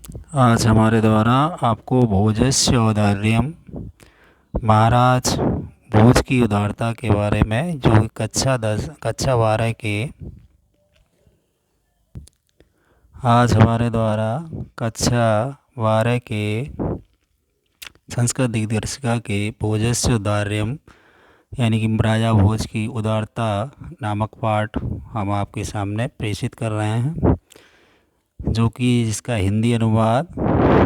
आज हमारे द्वारा आपको भोजस्य औदार्यम महाराज भोज की उदारता के बारे में जो कक्षा 12 के आज हमारे द्वारा कक्षा 12 के संस्कृत दिग्दर्शिका के भोजस्य औदार्यम यानी कि राजा भोज की उदारता नामक पाठ हम आपके सामने प्रेषित कर रहे हैं, जो कि जिसका हिंदी अनुवाद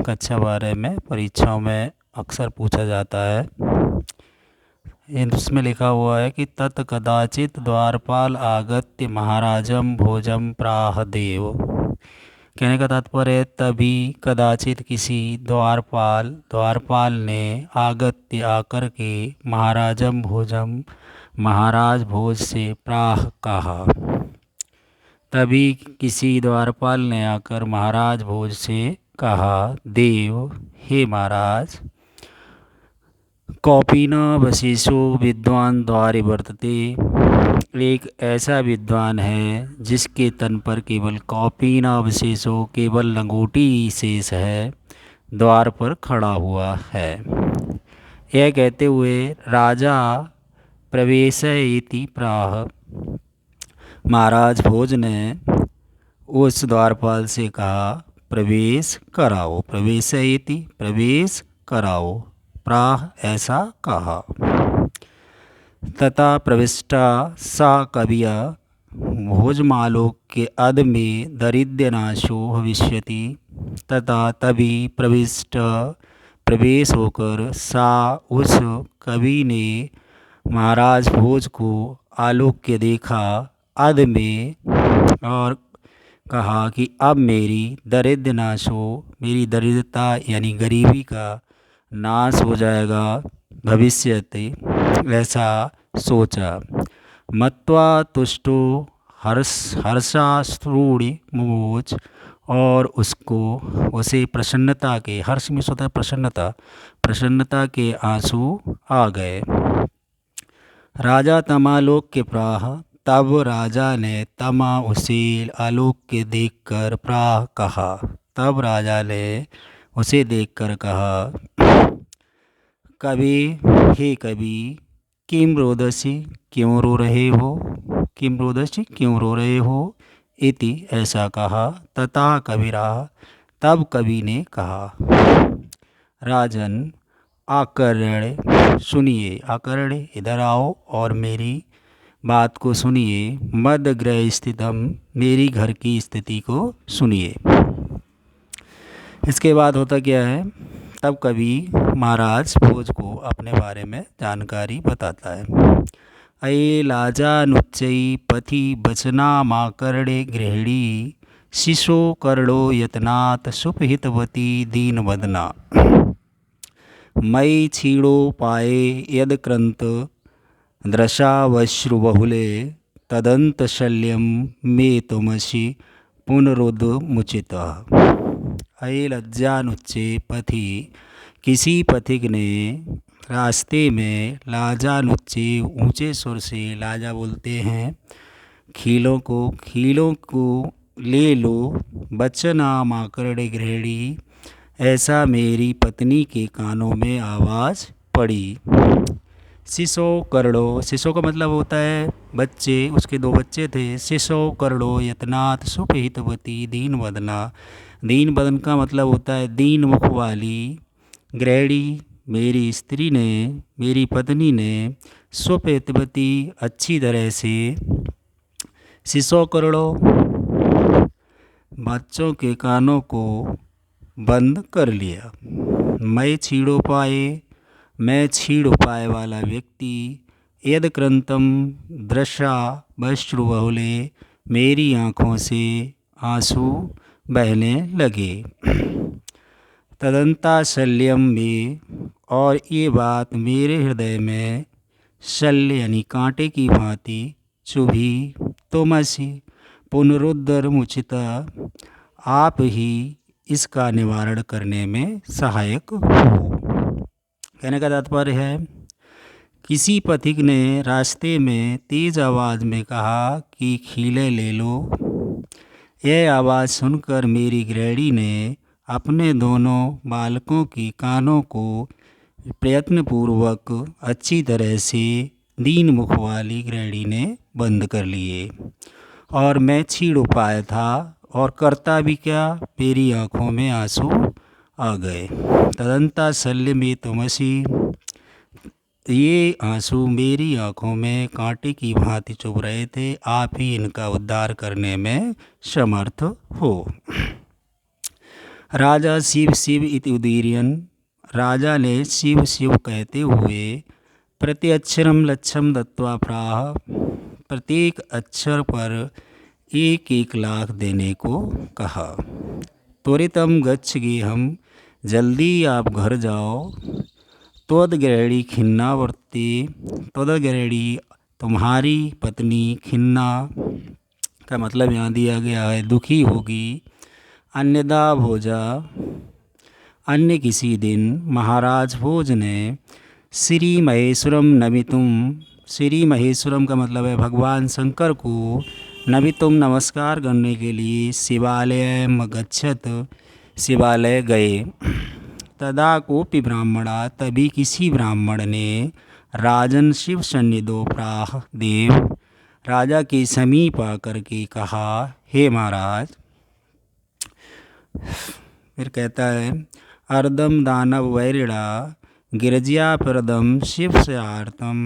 कक्षा 12 में परीक्षाओं में अक्सर पूछा जाता है। इसमें लिखा हुआ है कि तत् कदाचित द्वारपाल आगत्य महाराजम भोजम प्राह देव। कहने का तात्पर्य है तभी कदाचित किसी द्वारपाल ने आगत्य आकर के महाराजम भोजम महाराज भोज से प्राह कहा। तभी किसी द्वारपाल ने आकर महाराज भोज से कहा, देव हे महाराज, कौपीनावशेषो विद्वान द्वारे वर्तते। एक ऐसा विद्वान है जिसके तन पर केवल कौपीनावशेषो केवल लंगोटी शेष है, द्वार पर खड़ा हुआ है। यह कहते हुए राजा प्रवेशयति प्राह। महाराज भोज ने उस द्वारपाल से कहा, प्रवेश कराओ। प्रवेशयति प्रवेश कराओ, प्राह ऐसा कहा। तथा प्रविष्टा सा कविया भोजमालोक के अध में दरिद्रनाशो भविष्यति। तथा तभी प्रवेश होकर सा उस कवि ने महाराज भोज को आलोक्य देखा अध में और कहा कि अब मेरी दरिद्र नाश हो, मेरी दरिद्रता यानी गरीबी का नाश हो जाएगा भविष्यति, ऐसा सोचा। मत्वा तुष्टो हर्षाश्रूणि मुमोच, और उसे प्रसन्नता के, हर्ष में होता है प्रसन्नता के आंसू आ गए। राजा तमालोक के प्राह। तब राजा ने तमा उसे आलोक के देखकर प्राह कहा। तब राजा ने उसे देखकर कहा, कवि हे कवि, किम रोदसी क्यों रो रहे हो, किम रोदसी क्यों रो रहे हो, इति ऐसा कहा। तथा कविरा, तब कवि ने कहा, राजन आकर्ण्य सुनिए, आकर्ण्य इधर आओ और मेरी बात को सुनिए। मदगृह स्थितम, मेरी घर की स्थिति को सुनिए। इसके बाद होता क्या है, तब कवि महाराज भोज को अपने बारे में जानकारी बताता है। अये लाजानुच्चई पथि बचना माकर्णे गृहिणी, शिशो कर्णो यतनात् सुपहितवती दीन वदना। मयि क्षीणो पाए यदक्रंत दृशावश्रुबहुले, तदंतशल्यम मे तुमसि पुनरुदमुचितः। अये लज्जानुच्चे पथि, किसी पथिक ने रास्ते में लाजानुच्चे ऊंचे सुर से, लाजा बोलते हैं खीलों को ले लो। बचना माकर्णे गृहिणी, ऐसा मेरी पत्नी के कानों में आवाज़ पड़ी। शिशो कर्णो, शिशो का मतलब होता है बच्चे, उसके 2 बच्चे थे। शिशो कर्णो यतनात् सुपहितवती दीन वदना, दीन वदन का मतलब होता है दीन मुख वाली। गृहिणी, मेरी स्त्री ने, मेरी पत्नी ने, सुपहितवती अच्छी तरह से, शिशो कर्णो बच्चों के कानों को बंद कर लिया। मैं छीड़ो पाए, मैं छीड़ उपाय वाला व्यक्ति। यद क्रंतम दृशा बश्रुबहुले, मेरी आँखों से आंसू बहने लगे। तदंता शल्यम में, और ये बात मेरे हृदय में शल्य यानी कांटे की भांति चुभी। तुमसि पुनरुद्धरमुचिता, आप ही इसका निवारण करने में सहायक हो। कहने का तात्पर्य है, किसी पथिक ने रास्ते में तेज आवाज़ में कहा कि खीले ले लो। यह आवाज़ सुनकर मेरी गृहिणी ने अपने दोनों बालकों के कानों को प्रयत्नपूर्वक अच्छी तरह से दीन मुख वाली गृहिणी ने बंद कर लिए। और मैं छीड़ उपाय था और करता भी क्या, मेरी आँखों में आंसू आ गए। तदंता शल्य में तुमसी, ये आंसू मेरी आँखों में कांटे की भांति चुभ रहे थे, आप ही इनका उद्धार करने में समर्थ हो। राजा शिव शिव इति उदीर्यन, राजा ने शिव शिव कहते हुए प्रत्यक्षरम लक्षम दत्वा प्राह, प्रत्येक अक्षर पर 1-1 लाख देने को कहा। त्वरितम गच्छ गेहम, जल्दी आप घर जाओ। त्वद्गृहिणी खिन्नावर्ती, त्वद्गृहिणी तुम्हारी पत्नी, खिन्ना का मतलब यहाँ दिया गया है दुखी होगी। अन्यदा भोजा, अन्य किसी दिन महाराज भोज ने श्री महेश्वरम नमितुम, श्री महेश्वरम का मतलब है भगवान शंकर को, नमितुम नमस्कार करने के लिए शिवालय गच्छत, शिवालय गए। तदा कोपि ब्राह्मणा, तभी किसी ब्राह्मण ने राजन शिव सन्निधो प्राह देव, राजा के समीप आकर के कहा, हे महाराज। फिर कहता है अर्धम दानव वैरिणा गिरज्या प्रदम शिव से आर्तम,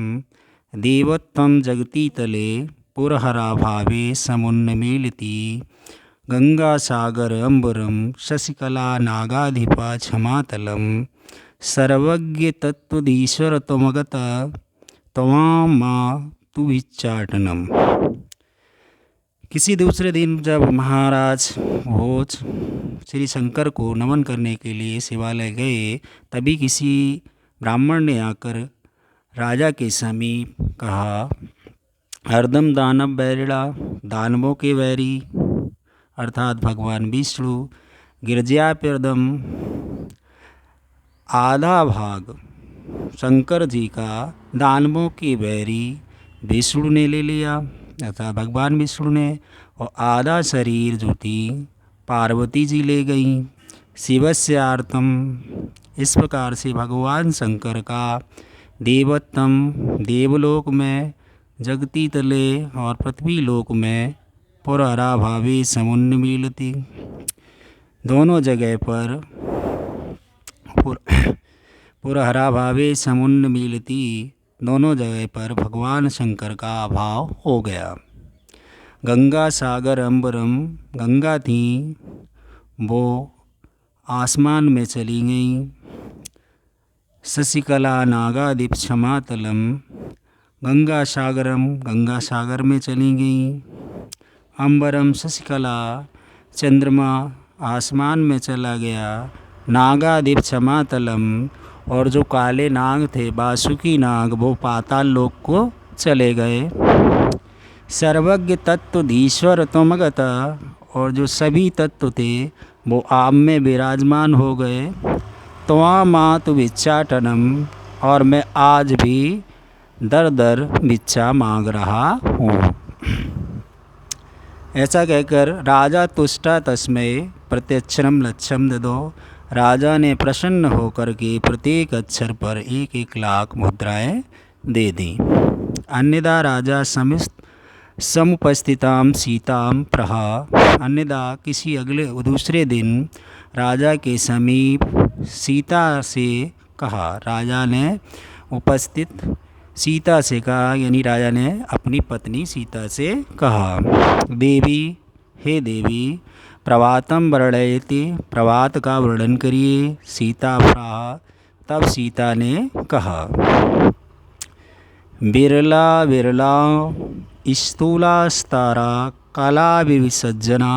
देवत्वम जगती तले पुरहरा भावे समुन्नमीलिति, गंगा सागर अंबरम शशिकला नागाधिपा क्षमातलम, सर्वज्ञ तत्वधीश्वर त्वमगत त्वां मां तु विच्चाटनम। किसी दूसरे दिन जब महाराज भोज श्री शंकर को नमन करने के लिए शिवालय गए, तभी किसी ब्राह्मण ने आकर राजा के समीप कहा, अर्धम दानव बैरिणा, दानवों के वैरी अर्थात भगवान विष्णु, गिरजाप्यर्दम, आधा भाग शंकर जी का दानवों के वैरी विष्णु ने ले लिया अर्थात भगवान विष्णु ने, और आधा शरीर जो थी पार्वती जी ले गई। शिवस्य आर्तम, इस प्रकार से भगवान शंकर का देवत्तम, देवलोक में, जगती तले और पृथ्वी लोक में, पुरहरा भावे समुन्नमीलिति, दोनों जगह पर पुरहरा भावे समुन्नमीलिति, दोनों जगह पर भगवान शंकर का अभाव हो गया। गंगा सागर अंबरम, गंगा थी वो आसमान में चली गई। शशिकला नागादीप क्षमातलम, गंगा सागरम, गंगा सागर में चली गई। अंबरम शशिकला, चंद्रमा आसमान में चला गया। नागादीप क्षमातलम, और जो काले नाग थे बासुकी नाग, वो पाताल लोक को चले गए। सर्वज्ञ तत्वधीश्वर त्वमगत, और जो सभी तत्व थे वो आप में विराजमान हो गए। त्वां मातु भिक्षाटनम, और मैं आज भी दर दर भिक्षा मांग रहा हूँ। ऐसा कहकर राजा तुष्टा तस्मै प्रत्यक्षरम लक्ष्यम ददो, राजा ने प्रसन्न होकर के प्रत्येक अक्षर पर 1-1 लाख मुद्राएं दे दी। अन्यदा राजा समुपस्थिताम सीताम प्रहा, अन्यदा किसी दूसरे दिन राजा के समीप सीता से कहा, राजा ने उपस्थित सीता से कहा, यानी राजा ने अपनी पत्नी सीता से कहा, देवी, हे देवी, प्रभातम वर्णयति, प्रभात का वर्णन करिए। सीता प्राह, तब सीता ने कहा, बिरला बिरला स्थूलास्तारा कला विसज्जना,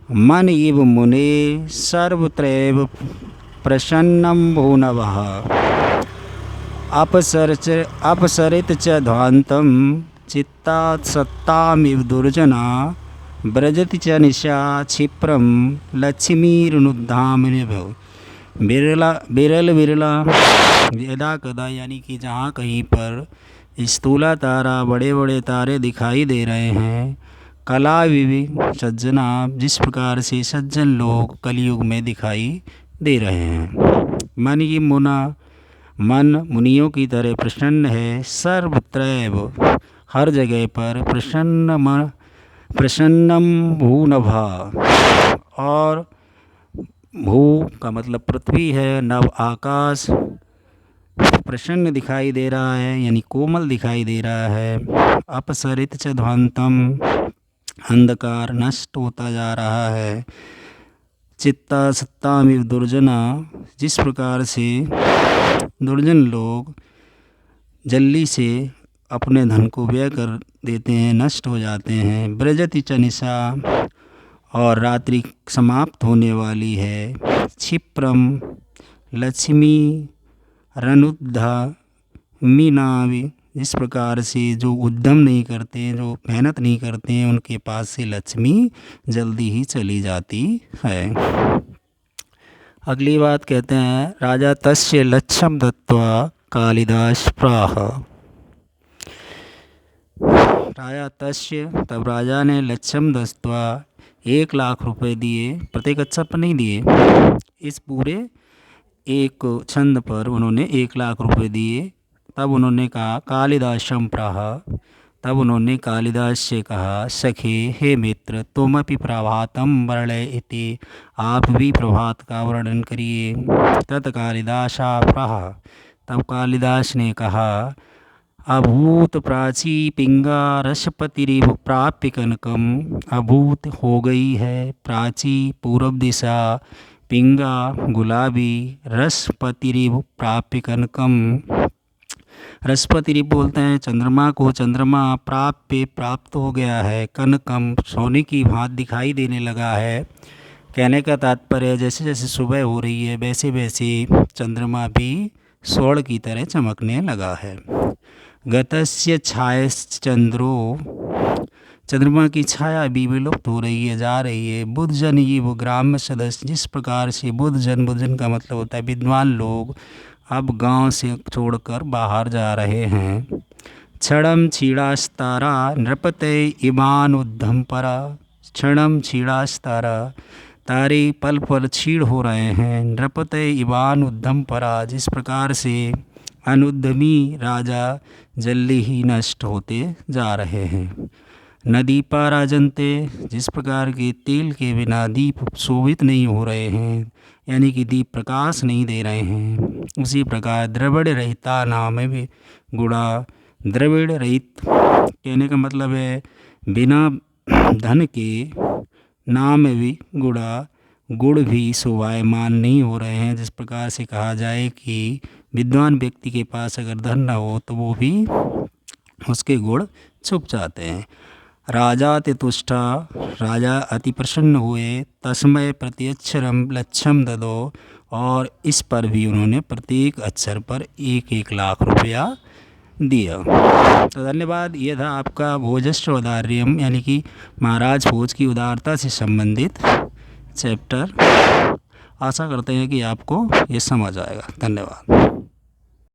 मन इव मुने सर्वत्रैव प्रसन्नं भूनवः, अपसरित च ध्वान्तं चित्तात् सत्तामिव दुर्जना, व्रजति च निशा क्षिप्रम लक्ष्मीर्नुद्धामिनी भव। बिरल बिरला, यदा कदा, यानी कि जहाँ कहीं पर स्थूला तारा, बड़े बड़े तारे दिखाई दे रहे हैं, कला विवि सज्जना, जिस प्रकार से सज्जन लोग कलयुग में दिखाई दे रहे हैं। मन की मन मुनियों की तरह प्रसन्न है, सर्वत्रैव हर जगह पर, प्रसन्नम भूनभा, और भू का मतलब पृथ्वी है, नभ आकाश, प्रसन्न दिखाई दे रहा है यानी कोमल दिखाई दे रहा है। अपसरित च ध्वांतम, अंधकार नष्ट होता जा रहा है। चित्ता सत्तामिव दुर्जना, जिस प्रकार से दुर्जन लोग जल्दी से अपने धन को व्यय कर देते हैं, नष्ट हो जाते हैं। ब्रजति च निशा, और रात्रि समाप्त होने वाली है। क्षिप्रम लक्ष्मी रनुद्धा मीनावि, जिस प्रकार से जो उद्यम नहीं करते, जो मेहनत नहीं करते हैं, उनके पास से लक्ष्मी जल्दी ही चली जाती है। अगली बात कहते हैं, राजा तस्य लक्ष्यम दत्वा कालिदास प्राह। राजा तस्य, तब राजा ने लक्ष्यम दत्वा 1,00,000 रुपये दिए, प्रत्येक अक्षर पर नहीं दिए, इस पूरे एक छंद पर उन्होंने 1,00,000 रुपये दिए। तब उन्होंने कहा कालिदासम प्राह, तब उन्होंने कालिदास से कहा, सखे हे मित्र, तुमपि प्रभातम वर्णय इति, आप भी प्रभात का वर्णन करिए। तत् कालिदासा प्राह, तब कालिदास ने कहा, अभूत प्राची पिंगा रसपतिरिव प्राप्य कनकम, अभूत हो गई है प्राची पूर्व दिशा, पिंगा गुलाबी, रसपतिरिव प्राप्य कनकम, रसपतिरिव बोलते हैं चंद्रमा को, चंद्रमा प्राप्य प्राप्त हो गया है, कनकम सोने की भांति दिखाई देने लगा है। कहने का तात्पर्य, जैसे जैसे सुबह हो रही है वैसे वैसे चंद्रमा भी स्वर्ण की तरह चमकने लगा है। गतस्य छायश्चंद्रो, चंद्रमा की छाया भी विलुप्त हो रही है, जा रही है। बुद्धजन ये वो ग्राम्य सदस्य, जिस प्रकार से बुद्धजन का मतलब होता है विद्वान लोग, अब गांव से छोड़कर बाहर जा रहे हैं। क्षणम क्षीणास्तारा नृपते इमान उद्धम परा, क्षणम क्षीणास्तारा, तारे पल पल क्षीण हो रहे हैं। नृपते इमान उद्धम परा, जिस प्रकार से अनुद्यमी राजा जल्दी ही नष्ट होते जा रहे हैं। नदीपा राजनते, जिस प्रकार के तेल के बिना दीप शोभित नहीं हो रहे हैं, यानी कि दीप प्रकाश नहीं दे रहे हैं, उसी प्रकार द्रविड़ रहिता नाम भी गुणा, द्रविड़ रहित कहने का मतलब है बिना धन के नाम भी गुणा, गुण भी शोभायमान नहीं हो रहे हैं। जिस प्रकार से कहा जाए कि विद्वान व्यक्ति के पास अगर धन न हो तो वो भी उसके गुण छुप जाते हैं। राजा तितुष्टा, राजा अति प्रसन्न हुए। तस्मय प्रत्यक्षरम लक्ष्यम ददो, और इस पर भी उन्होंने प्रत्येक अक्षर पर 1,00,000 रुपया दिया। तो धन्यवाद। ये था आपका भोजस्व औदार्यम यानी कि महाराज भोज की उदारता से संबंधित चैप्टर। आशा करते हैं कि आपको ये समझ आएगा। धन्यवाद।